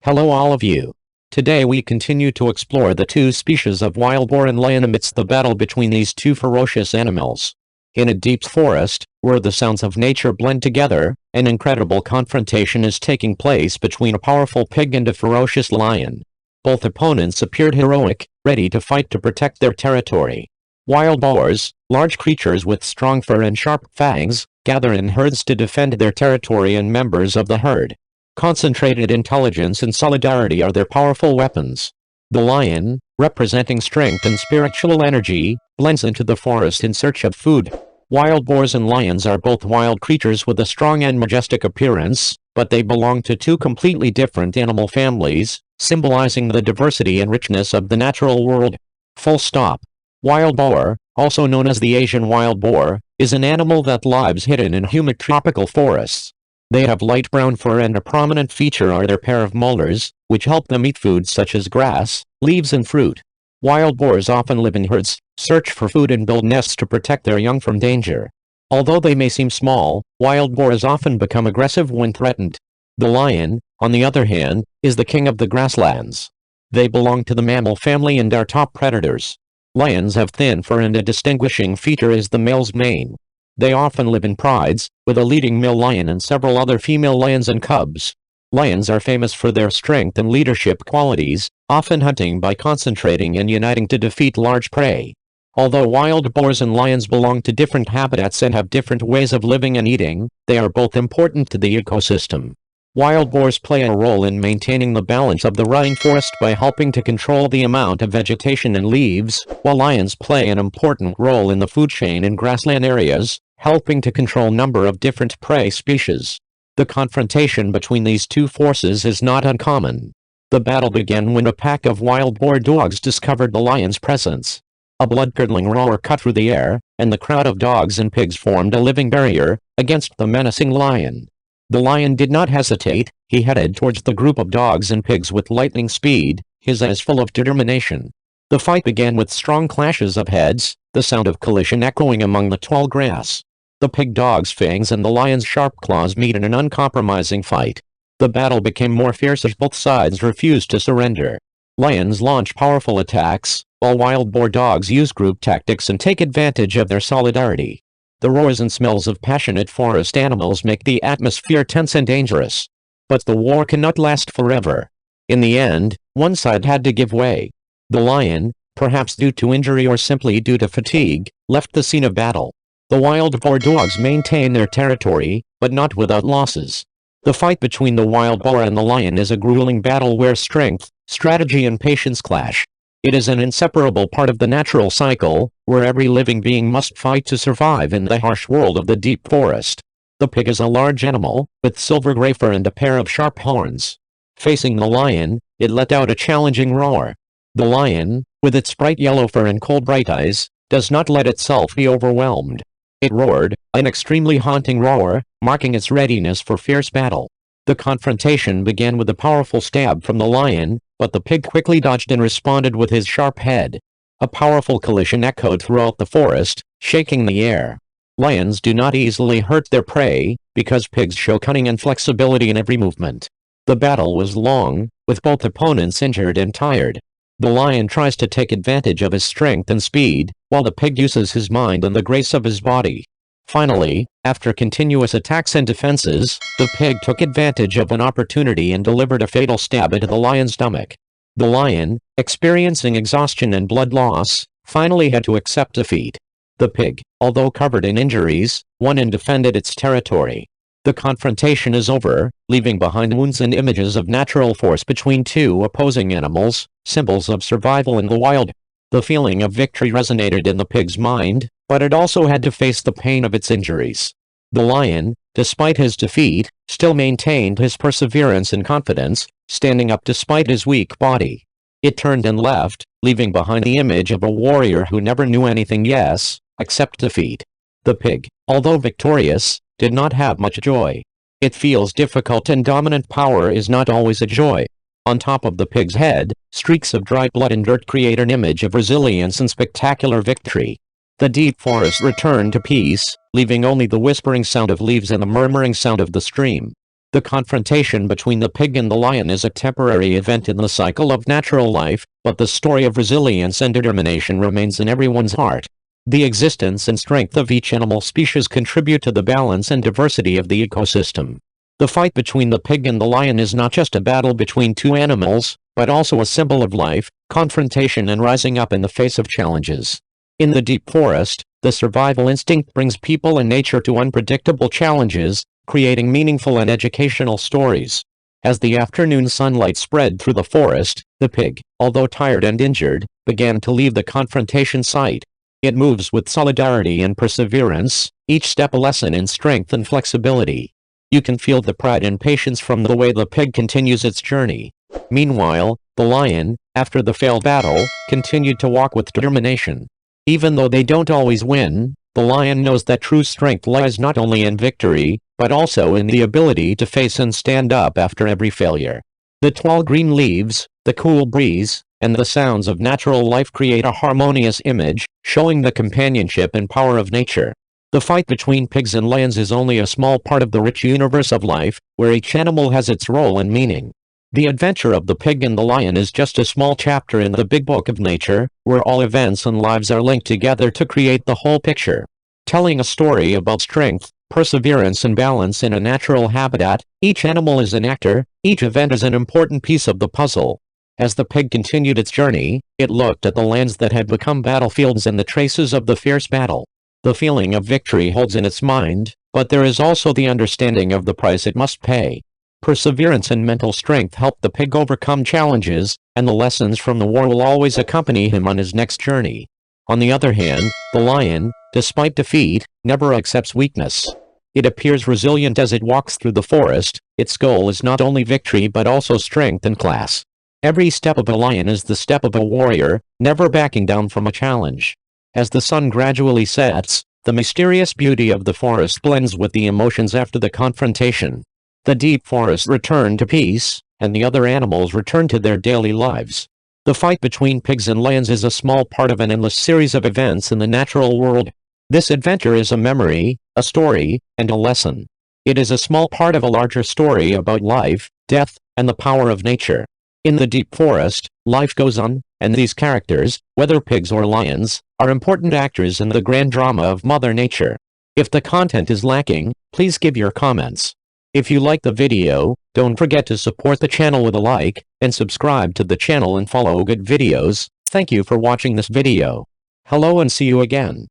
Hello all of you. Today we continue to explore the two species of wild boar and lion amidst the battle between these two ferocious animals. In a deep forest, where the sounds of nature blend together, an incredible confrontation is taking place between a powerful pig and a ferocious lion. Both opponents appeared heroic, ready to fight to protect their territory. Wild boars, large creatures with strong fur and sharp fangs, gather in herds to defend their territory and members of the herd. Concentrated intelligence and solidarity are their powerful weapons. The lion, representing strength and spiritual energy, blends into the forest in search of food. Wild boars and lions are both wild creatures with a strong and majestic appearance, but they belong to two completely different animal families, symbolizing the diversity and richness of the natural world. Full stop. Wild boar, also known as the Asian wild boar, is an animal that lives hidden in humid tropical forests. They have light brown fur, and a prominent feature are their pair of molars, which help them eat foods such as grass, leaves and fruit. Wild boars often live in herds, search for food and build nests to protect their young from danger. Although they may seem small, wild boars often become aggressive when threatened. The lion, on the other hand, is the king of the grasslands. They belong to the mammal family and are top predators. Lions have thin fur, and a distinguishing feature is the male's mane. They often live in prides, with a leading male lion and several other female lions and cubs. Lions are famous for their strength and leadership qualities, often hunting by concentrating and uniting to defeat large prey. Although wild boars and lions belong to different habitats and have different ways of living and eating, they are both important to the ecosystem. Wild boars play a role in maintaining the balance of the rainforest by helping to control the amount of vegetation and leaves, while lions play an important role in the food chain in grassland areas, helping to control a number of different prey species. The confrontation between these two forces is not uncommon. The battle began when a pack of wild boar dogs discovered the lion's presence. A blood-curdling roar cut through the air, and the crowd of dogs and pigs formed a living barrier against the menacing lion. The lion did not hesitate. He headed towards the group of dogs and pigs with lightning speed, his eyes full of determination. The fight began with strong clashes of heads, the sound of collision echoing among the tall grass. The pig dog's fangs and the lion's sharp claws meet in an uncompromising fight. The battle became more fierce as both sides refused to surrender. Lions launch powerful attacks, while wild boar dogs use group tactics and take advantage of their solidarity. The roars and smells of passionate forest animals make the atmosphere tense and dangerous. But the war cannot last forever. In the end, one side had to give way. The lion, perhaps due to injury or simply due to fatigue, left the scene of battle. The wild boar dogs maintain their territory, but not without losses. The fight between the wild boar and the lion is a grueling battle where strength, strategy and patience clash. It is an inseparable part of the natural cycle, where every living being must fight to survive in the harsh world of the deep forest. The pig is a large animal, with silver gray fur and a pair of sharp horns. Facing the lion, it let out a challenging roar. The lion, with its bright yellow fur and cold bright eyes, does not let itself be overwhelmed. It roared, an extremely haunting roar, marking its readiness for fierce battle. The confrontation began with a powerful stab from the lion, but the pig quickly dodged and responded with his sharp head. A powerful collision echoed throughout the forest, shaking the air. Lions do not easily hurt their prey, because pigs show cunning and flexibility in every movement. The battle was long, with both opponents injured and tired. The lion tries to take advantage of his strength and speed, while the pig uses his mind and the grace of his body. Finally, after continuous attacks and defenses, the pig took advantage of an opportunity and delivered a fatal stab into the lion's stomach. The lion, experiencing exhaustion and blood loss, finally had to accept defeat. The pig, although covered in injuries, won and defended its territory. The confrontation is over, leaving behind wounds and images of natural force between two opposing animals, symbols of survival in the wild. The feeling of victory resonated in the pig's mind, but it also had to face the pain of its injuries. The lion, despite his defeat, still maintained his perseverance and confidence, standing up despite his weak body. It turned and left, leaving behind the image of a warrior who never knew anything except defeat. The pig, although victorious, did not have much joy. It feels difficult, and dominant power is not always a joy. On top of the pig's head, streaks of dry blood and dirt create an image of resilience and spectacular victory. The deep forest returned to peace, leaving only the whispering sound of leaves and the murmuring sound of the stream. The confrontation between the pig and the lion is a temporary event in the cycle of natural life, but the story of resilience and determination remains in everyone's heart. The existence and strength of each animal species contribute to the balance and diversity of the ecosystem. The fight between the pig and the lion is not just a battle between two animals, but also a symbol of life, confrontation and rising up in the face of challenges. In the deep forest, the survival instinct brings people and nature to unpredictable challenges, creating meaningful and educational stories. As the afternoon sunlight spread through the forest, the pig, although tired and injured, began to leave the confrontation site. It moves with solidarity and perseverance, each step a lesson in strength and flexibility. You can feel the pride and patience from the way the pig continues its journey. Meanwhile, the lion, after the failed battle, continued to walk with determination. Even though they don't always win, the lion knows that true strength lies not only in victory, but also in the ability to face and stand up after every failure. The tall green leaves, the cool breeze, and the sounds of natural life create a harmonious image, showing the companionship and power of nature. The fight between pigs and lions is only a small part of the rich universe of life, where each animal has its role and meaning. The adventure of the pig and the lion is just a small chapter in the big book of nature, where all events and lives are linked together to create the whole picture. Telling a story about strength, perseverance and balance in a natural habitat, each animal is an actor, each event is an important piece of the puzzle. As the pig continued its journey, it looked at the lands that had become battlefields and the traces of the fierce battle. The feeling of victory holds in its mind, but there is also the understanding of the price it must pay. Perseverance and mental strength help the pig overcome challenges, and the lessons from the war will always accompany him on his next journey. On the other hand, the lion, despite defeat, never accepts weakness. It appears resilient as it walks through the forest. Its goal is not only victory but also strength and class. Every step of a lion is the step of a warrior, never backing down from a challenge. As the sun gradually sets, the mysterious beauty of the forest blends with the emotions after the confrontation. The deep forest returned to peace, and the other animals returned to their daily lives. The fight between pigs and lions is a small part of an endless series of events in the natural world. This adventure is a memory, a story, and a lesson. It is a small part of a larger story about life, death, and the power of nature. In the deep forest, life goes on, and these characters, whether pigs or lions, are important actors in the grand drama of Mother Nature. If the content is lacking, please give your comments. If you like the video, don't forget to support the channel with a like, and subscribe to the channel and follow good videos. Thank you for watching this video. Hello and see you again.